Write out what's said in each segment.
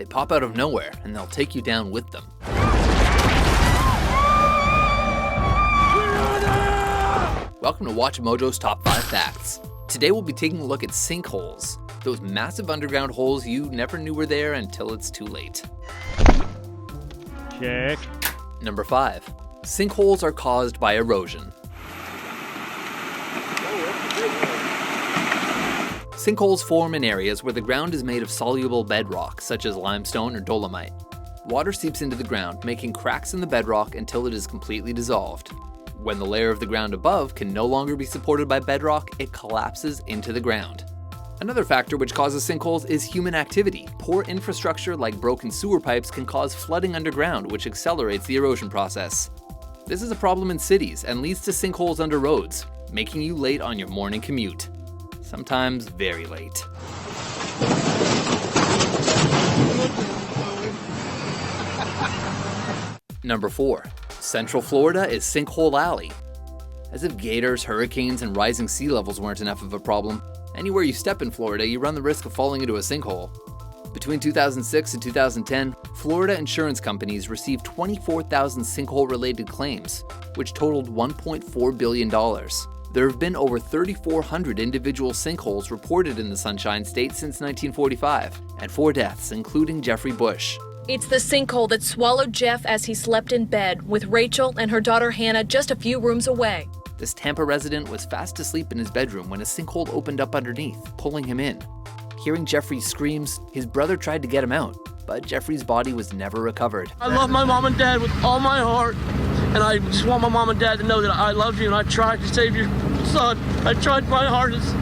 pop out of nowhere, and they'll take you down with them. Welcome to WatchMojo's Top 5 Facts. Today we'll be taking a look at sinkholes, those massive underground holes you never knew were there until it's too late. Check. Number 5. Sinkholes are caused by erosion. Sinkholes form in areas where the ground is made of soluble bedrock, such as limestone or dolomite. Water seeps into the ground, making cracks in the bedrock until it is completely dissolved. When the layer of the ground above can no longer be supported by bedrock, it collapses into the ground. Another factor which causes sinkholes is human activity. Poor infrastructure like broken sewer pipes can cause flooding underground, which accelerates the erosion process. This is a problem in cities and leads to sinkholes under roads, making you late on your morning commute. Sometimes very late. Number 4. Central Florida is Sinkhole Alley. As if gators, hurricanes, and rising sea levels weren't enough of a problem, anywhere you step in Florida, you run the risk of falling into a sinkhole. Between 2006 and 2010, Florida insurance companies received 24,000 sinkhole-related claims, which totaled $1.4 billion. There have been over 3,400 individual sinkholes reported in the Sunshine State since 1945, and 4 deaths, including Jeffrey Bush. It's the sinkhole that swallowed Jeff as he slept in bed with Rachel and her daughter Hannah just a few rooms away. This Tampa resident was fast asleep in his bedroom when a sinkhole opened up underneath, pulling him in. Hearing Jeffrey's screams, his brother tried to get him out, but Jeffrey's body was never recovered. I love my mom and dad with all my heart, and I just want my mom and dad to know that I love you and I tried to save your son. I tried my hardest.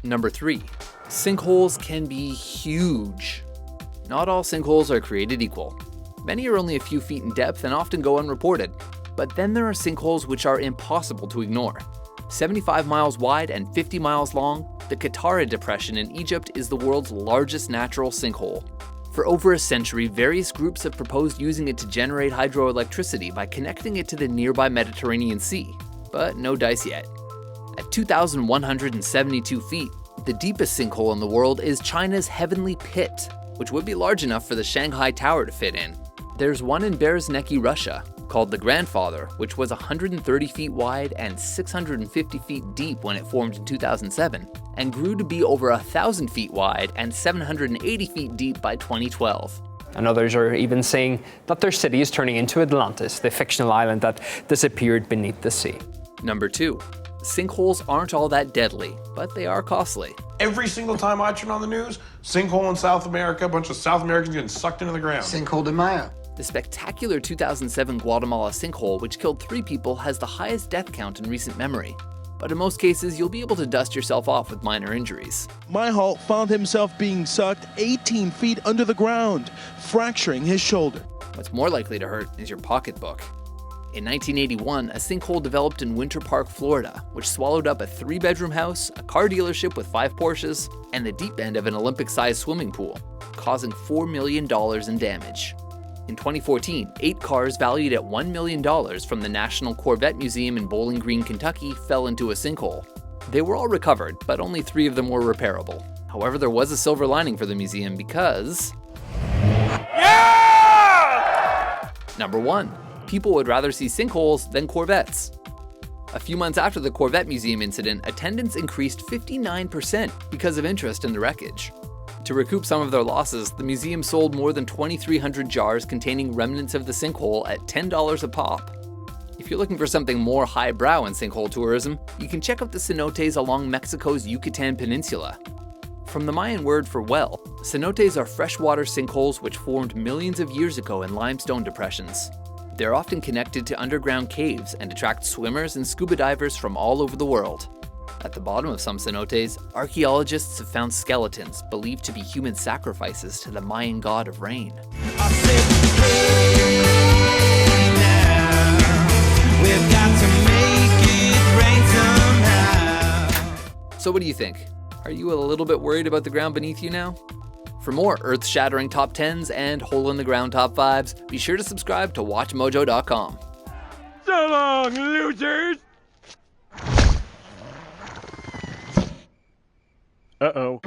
Number 3. Sinkholes can be huge. Not all sinkholes are created equal. Many are only a few feet in depth and often go unreported. But then there are sinkholes which are impossible to ignore. 75 miles wide and 50 miles long, the Qattara Depression in Egypt is the world's largest natural sinkhole. For over a century, various groups have proposed using it to generate hydroelectricity by connecting it to the nearby Mediterranean Sea, but no dice yet. At 2,172 feet, the deepest sinkhole in the world is China's Heavenly Pit, which would be large enough for the Shanghai Tower to fit in. There's one in Berezhniki, Russia, called the Grandfather, which was 130 feet wide and 650 feet deep when it formed in 2007, and grew to be over 1,000 feet wide and 780 feet deep by 2012. And others are even saying that their city is turning into Atlantis, the fictional island that disappeared beneath the sea. Number 2. Sinkholes aren't all that deadly, but they are costly. Every single time I turn on the news, sinkhole in South America, a bunch of South Americans getting sucked into the ground. Sinkhole de Mayo. The spectacular 2007 Guatemala sinkhole, which killed 3 people, has the highest death count in recent memory. But in most cases, you'll be able to dust yourself off with minor injuries. Myhalt found himself being sucked 18 feet under the ground, fracturing his shoulder. What's more likely to hurt is your pocketbook. In 1981, a sinkhole developed in Winter Park, Florida, which swallowed up a 3-bedroom house, a car dealership with 5 Porsches, and the deep end of an Olympic-sized swimming pool, causing $4 million in damage. In 2014, 8 cars valued at $1 million from the National Corvette Museum in Bowling Green, Kentucky, fell into a sinkhole. They were all recovered, but only 3 of them were repairable. However, there was a silver lining for the museum because... Yeah! Number 1. People would rather see sinkholes than Corvettes. A few months after the Corvette Museum incident, attendance increased 59% because of interest in the wreckage. To recoup some of their losses, the museum sold more than 2,300 jars containing remnants of the sinkhole at $10 a pop. If you're looking for something more highbrow in sinkhole tourism, you can check out the cenotes along Mexico's Yucatan Peninsula. From the Mayan word for well, cenotes are freshwater sinkholes which formed millions of years ago in limestone depressions. They're often connected to underground caves and attract swimmers and scuba divers from all over the world. At the bottom of some cenotes, archaeologists have found skeletons believed to be human sacrifices to the Mayan god of rain. So what do you think? Are you a little bit worried about the ground beneath you now? For more earth-shattering top 10s and hole-in-the-ground top 5s, be sure to subscribe to WatchMojo.com. So long, losers! Uh-oh.